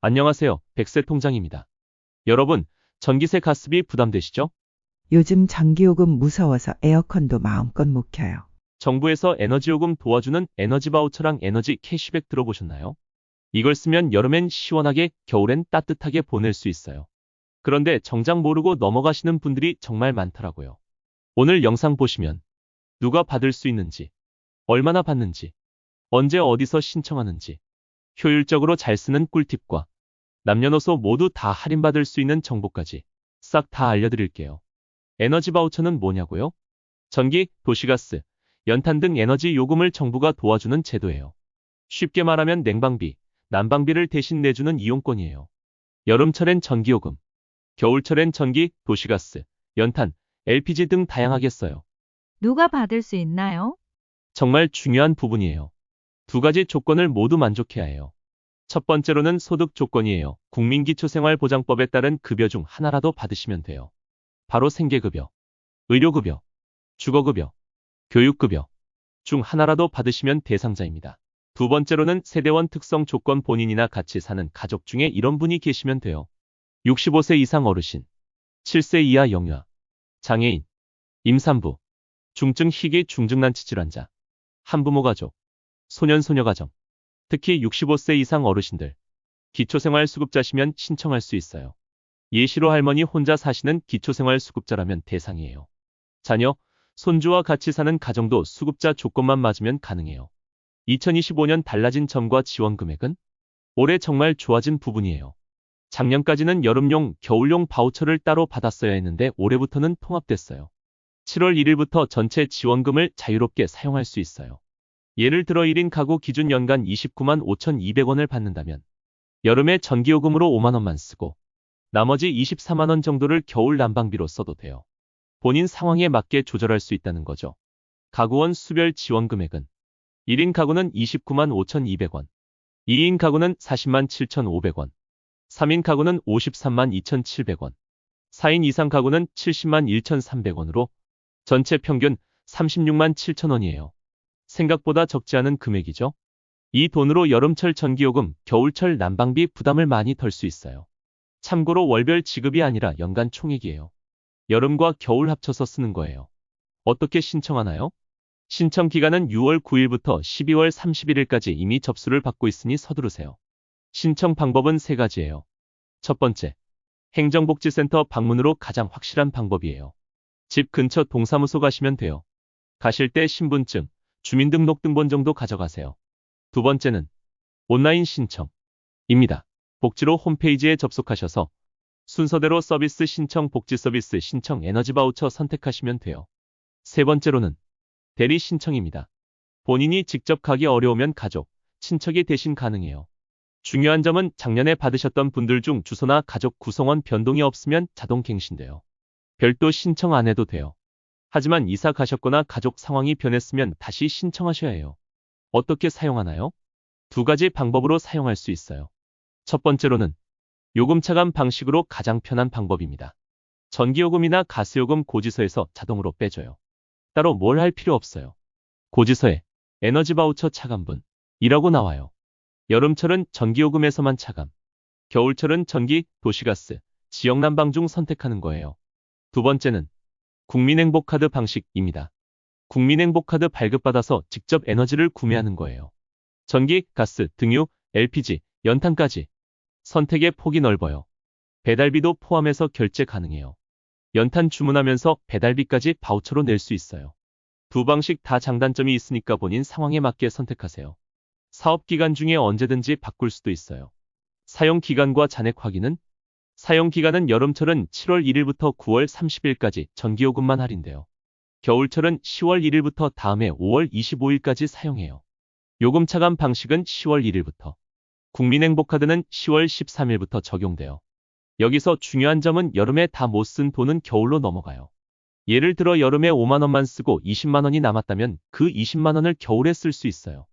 안녕하세요. 백세 통장입니다. 여러분, 전기세 가스비 부담되시죠? 요즘 전기요금 무서워서 에어컨도 마음껏 못 켜요. 정부에서 에너지요금 도와주는 에너지 바우처랑 에너지 캐시백 들어보셨나요? 이걸 쓰면 여름엔 시원하게, 겨울엔 따뜻하게 보낼 수 있어요. 그런데 정작 모르고 넘어가시는 분들이 정말 많더라고요. 오늘 영상 보시면 누가 받을 수 있는지, 얼마나 받는지, 언제 어디서 신청하는지, 효율적으로 잘 쓰는 꿀팁과 남녀노소 모두 다 할인받을 수 있는 정보까지 싹 다 알려드릴게요. 에너지 바우처는 뭐냐고요? 전기, 도시가스, 연탄 등 에너지 요금을 정부가 도와주는 제도예요. 쉽게 말하면 냉방비, 난방비를 대신 내주는 이용권이에요. 여름철엔 전기요금, 겨울철엔 전기, 도시가스, 연탄, LPG 등 다양하게 써요. 누가 받을 수 있나요? 정말 중요한 부분이에요. 두 가지 조건을 모두 만족해야 해요. 첫 번째로는 소득 조건이에요. 국민기초생활보장법에 따른 급여 중 하나라도 받으시면 돼요. 바로 생계급여, 의료급여, 주거급여, 교육급여 중 하나라도 받으시면 대상자입니다. 두 번째로는 세대원 특성 조건 본인이나 같이 사는 가족 중에 이런 분이 계시면 돼요. 65세 이상 어르신, 7세 이하 영유아, 장애인, 임산부, 중증 희귀 중증난치 질환자, 한부모 가족, 소년 소녀 가정, 특히 65세 이상 어르신들, 기초생활수급자시면 신청할 수 있어요. 예시로 할머니 혼자 사시는 기초생활수급자라면 대상이에요. 자녀, 손주와 같이 사는 가정도 수급자 조건만 맞으면 가능해요. 2025년 달라진 점과 지원 금액은 올해 정말 좋아진 부분이에요. 작년까지는 여름용, 겨울용 바우처를 따로 받았어야 했는데 올해부터는 통합됐어요. 7월 1일부터 전체 지원금을 자유롭게 사용할 수 있어요. 예를 들어 1인 가구 기준 연간 29만 5,200원을 받는다면 여름에 전기요금으로 5만 원만 쓰고 나머지 24만 원 정도를 겨울 난방비로 써도 돼요. 본인 상황에 맞게 조절할 수 있다는 거죠. 가구원 수별 지원 금액은 1인 가구는 29만 5,200원, 2인 가구는 40만 7,500원, 3인 가구는 53만 2,700원, 4인 이상 가구는 70만 1,300원으로 전체 평균 36만 7천원이에요. 생각보다 적지 않은 금액이죠. 이 돈으로 여름철 전기요금, 겨울철 난방비 부담을 많이 덜 수 있어요. 참고로 월별 지급이 아니라 연간 총액이에요. 여름과 겨울 합쳐서 쓰는 거예요. 어떻게 신청하나요? 신청 기간은 6월 9일부터 12월 31일까지 이미 접수를 받고 있으니 서두르세요. 신청 방법은 세 가지예요. 첫 번째, 행정복지센터 방문으로 가장 확실한 방법이에요. 집 근처 동사무소 가시면 돼요. 가실 때 신분증, 주민등록등본 정도 가져가세요. 두 번째는 온라인 신청입니다. 복지로 홈페이지에 접속하셔서 순서대로 서비스 신청, 복지 서비스 신청, 에너지 바우처 선택하시면 돼요. 세 번째로는 대리 신청입니다. 본인이 직접 가기 어려우면 가족, 친척이 대신 가능해요. 중요한 점은 작년에 받으셨던 분들 중 주소나 가족 구성원 변동이 없으면 자동 갱신돼요. 별도 신청 안 해도 돼요. 하지만 이사 가셨거나 가족 상황이 변했으면 다시 신청하셔야 해요. 어떻게 사용하나요? 두 가지 방법으로 사용할 수 있어요. 첫 번째로는 요금 차감 방식으로 가장 편한 방법입니다. 전기요금이나 가스요금 고지서에서 자동으로 빼줘요. 따로 뭘 할 필요 없어요. 고지서에 에너지 바우처 차감분이라고 나와요. 여름철은 전기요금에서만 차감, 겨울철은 전기, 도시가스, 지역난방 중 선택하는 거예요. 두 번째는 국민행복카드 방식입니다. 국민행복카드 발급받아서 직접 에너지를 구매하는 거예요. 전기, 가스, 등유, LPG, 연탄까지 선택의 폭이 넓어요. 배달비도 포함해서 결제 가능해요. 연탄 주문하면서 배달비까지 바우처로 낼 수 있어요. 두 방식 다 장단점이 있으니까 본인 상황에 맞게 선택하세요. 사업기간 중에 언제든지 바꿀 수도 있어요. 사용기간과 잔액 확인은 사용기간은 여름철은 7월 1일부터 9월 30일까지 전기요금만 할인돼요. 겨울철은 10월 1일부터 다음해 5월 25일까지 사용해요. 요금 차감 방식은 10월 1일부터, 국민행복카드는 10월 13일부터 적용돼요. 여기서 중요한 점은 여름에 다 못 쓴 돈은 겨울로 넘어가요. 예를 들어 여름에 5만 원만 쓰고 20만 원이 남았다면 그 20만 원을 겨울에 쓸 수 있어요.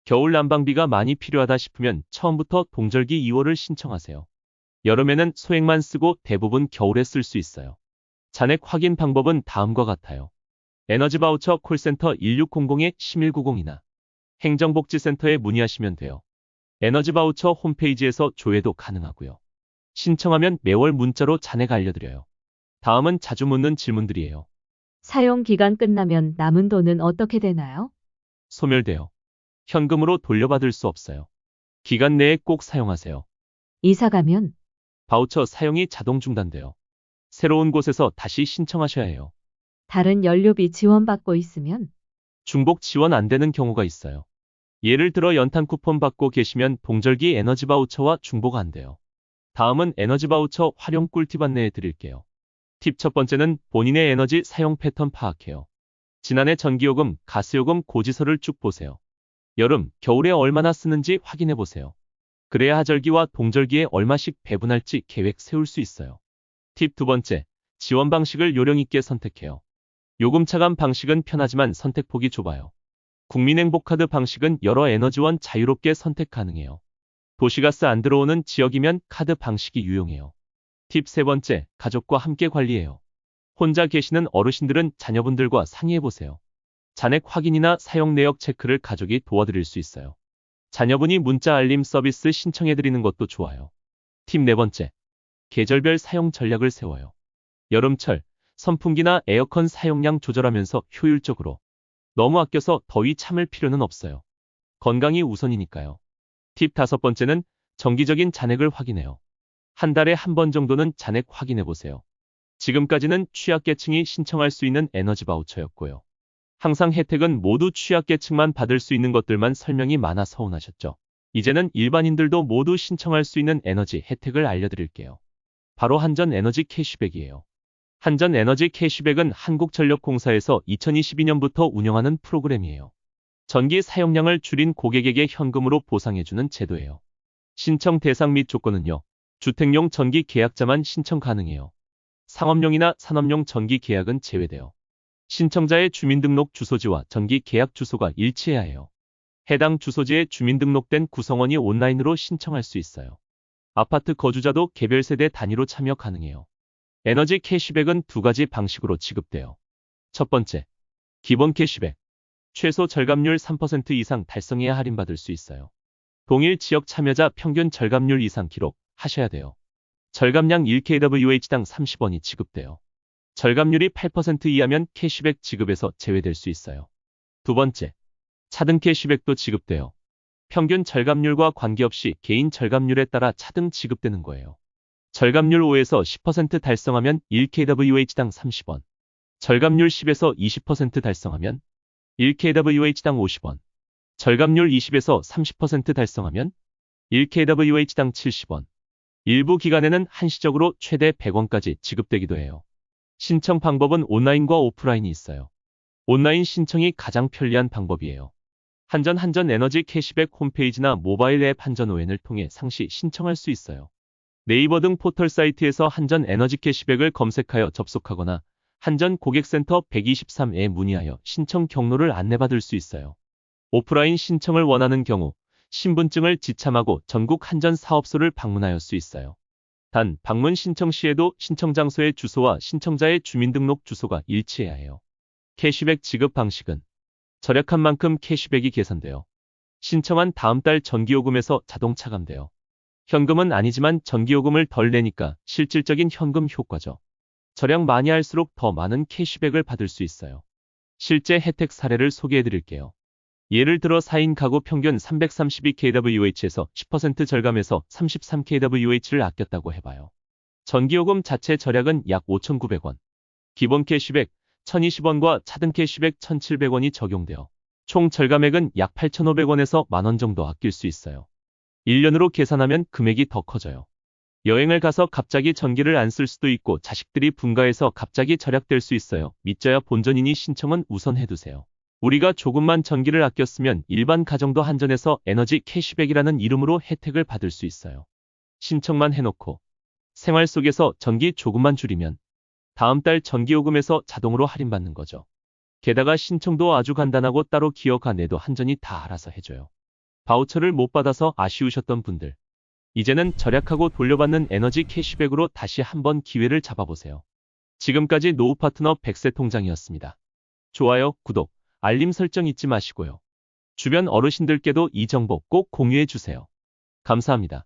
겨울 난방비가 많이 필요하다 싶으면 처음부터 동절기 2월을 신청하세요. 여름에는 소액만 쓰고 대부분 겨울에 쓸 수 있어요. 잔액 확인 방법은 다음과 같아요. 에너지 바우처 콜센터 1600-1190이나 행정복지센터에 문의하시면 돼요. 에너지 바우처 홈페이지에서 조회도 가능하고요. 신청하면 매월 문자로 잔액 알려드려요. 다음은 자주 묻는 질문들이에요. 사용 기간 끝나면 남은 돈은 어떻게 되나요? 소멸돼요. 현금으로 돌려받을 수 없어요. 기간 내에 꼭 사용하세요. 이사 가면 바우처 사용이 자동 중단돼요. 새로운 곳에서 다시 신청하셔야 해요. 다른 연료비 지원받고 있으면 중복 지원 안 되는 경우가 있어요. 예를 들어 연탄 쿠폰 받고 계시면 동절기 에너지 바우처와 중복 안 돼요. 다음은 에너지 바우처 활용 꿀팁 안내해 드릴게요. 팁 첫 번째는 본인의 에너지 사용 패턴 파악해요. 지난해 전기요금, 가스요금 고지서를 쭉 보세요. 여름, 겨울에 얼마나 쓰는지 확인해 보세요. 그래야 하절기와 동절기에 얼마씩 배분할지 계획 세울 수 있어요. 팁 두 번째, 지원 방식을 요령 있게 선택해요. 요금 차감 방식은 편하지만 선택폭이 좁아요. 국민행복카드 방식은 여러 에너지원 자유롭게 선택 가능해요. 도시가스 안 들어오는 지역이면 카드 방식이 유용해요. 팁 세 번째, 가족과 함께 관리해요. 혼자 계시는 어르신들은 자녀분들과 상의해보세요. 잔액 확인이나 사용 내역 체크를 가족이 도와드릴 수 있어요. 자녀분이 문자 알림 서비스 신청해드리는 것도 좋아요. 팁 네 번째, 계절별 사용 전략을 세워요. 여름철, 선풍기나 에어컨 사용량 조절하면서 효율적으로. 너무 아껴서 더위 참을 필요는 없어요. 건강이 우선이니까요. 팁 다섯 번째는 정기적인 잔액을 확인해요. 한 달에 한 번 정도는 잔액 확인해 보세요. 지금까지는 취약계층이 신청할 수 있는 에너지 바우처였고요. 항상 혜택은 모두 취약계층만 받을 수 있는 것들만 설명이 많아 서운하셨죠. 이제는 일반인들도 모두 신청할 수 있는 에너지 혜택을 알려드릴게요. 바로 한전 에너지 캐시백이에요. 한전 에너지 캐시백은 한국전력공사에서 2022년부터 운영하는 프로그램이에요. 전기 사용량을 줄인 고객에게 현금으로 보상해주는 제도예요. 신청 대상 및 조건은요. 주택용 전기 계약자만 신청 가능해요. 상업용이나 산업용 전기 계약은 제외돼요. 신청자의 주민등록 주소지와 전기 계약 주소가 일치해야 해요. 해당 주소지에 주민등록된 구성원이 온라인으로 신청할 수 있어요. 아파트 거주자도 개별 세대 단위로 참여 가능해요. 에너지 캐시백은 두 가지 방식으로 지급돼요. 첫 번째, 기본 캐시백. 최소 절감률 3% 이상 달성해야 할인받을 수 있어요. 동일 지역 참여자 평균 절감률 이상 기록 하셔야 돼요. 절감량 1kWh당 30원이 지급돼요. 절감률이 8% 이하면 캐시백 지급에서 제외될 수 있어요. 두 번째, 차등 캐시백도 지급돼요. 평균 절감률과 관계없이 개인 절감률에 따라 차등 지급되는 거예요. 절감률 5에서 10% 달성하면 1kWh당 30원. 절감률 10에서 20% 달성하면 1kWh당 50원. 절감률 20에서 30% 달성하면 1kWh당 70원. 일부 기간에는 한시적으로 최대 100원까지 지급되기도 해요. 신청 방법은 온라인과 오프라인이 있어요. 온라인 신청이 가장 편리한 방법이에요. 한전 에너지 캐시백 홈페이지나 모바일 앱 한전 ON을 통해 상시 신청할 수 있어요. 네이버 등 포털 사이트에서 한전 에너지 캐시백을 검색하여 접속하거나 한전 고객센터 123에 문의하여 신청 경로를 안내받을 수 있어요. 오프라인 신청을 원하는 경우 신분증을 지참하고 전국 한전 사업소를 방문하여 수 있어요. 단, 방문 신청 시에도 신청 장소의 주소와 신청자의 주민등록 주소가 일치해야 해요. 캐시백 지급 방식은 절약한 만큼 캐시백이 계산돼요. 신청한 다음 달 전기요금에서 자동 차감돼요. 현금은 아니지만 전기요금을 덜 내니까 실질적인 현금 효과죠. 절약 많이 할수록 더 많은 캐시백을 받을 수 있어요. 실제 혜택 사례를 소개해 드릴게요. 예를 들어 4인 가구 평균 332kWh에서 10% 절감해서 33kWh를 아꼈다고 해봐요. 전기요금 자체 절약은 약 5,900원. 기본 캐시백 1,020원과 차등 캐시백 1,700원이 적용되어 총 절감액은 약 8,500원에서 만원 정도 아낄 수 있어요. 1년으로 계산하면 금액이 더 커져요. 여행을 가서 갑자기 전기를 안 쓸 수도 있고 자식들이 분가해서 갑자기 절약될 수 있어요. 믿져야 본전이니 신청은 우선 해두세요. 우리가 조금만 전기를 아꼈으면 일반 가정도 한전에서 에너지 캐시백이라는 이름으로 혜택을 받을 수 있어요. 신청만 해놓고 생활 속에서 전기 조금만 줄이면 다음 달 전기요금에서 자동으로 할인받는 거죠. 게다가 신청도 아주 간단하고 따로 기억 안 해도 한전이 다 알아서 해줘요. 바우처를 못 받아서 아쉬우셨던 분들, 이제는 절약하고 돌려받는 에너지 캐시백으로 다시 한번 기회를 잡아보세요. 지금까지 노후 파트너 백세통장이었습니다. 좋아요, 구독, 알림 설정 잊지 마시고요. 주변 어르신들께도 이 정보 꼭 공유해 주세요. 감사합니다.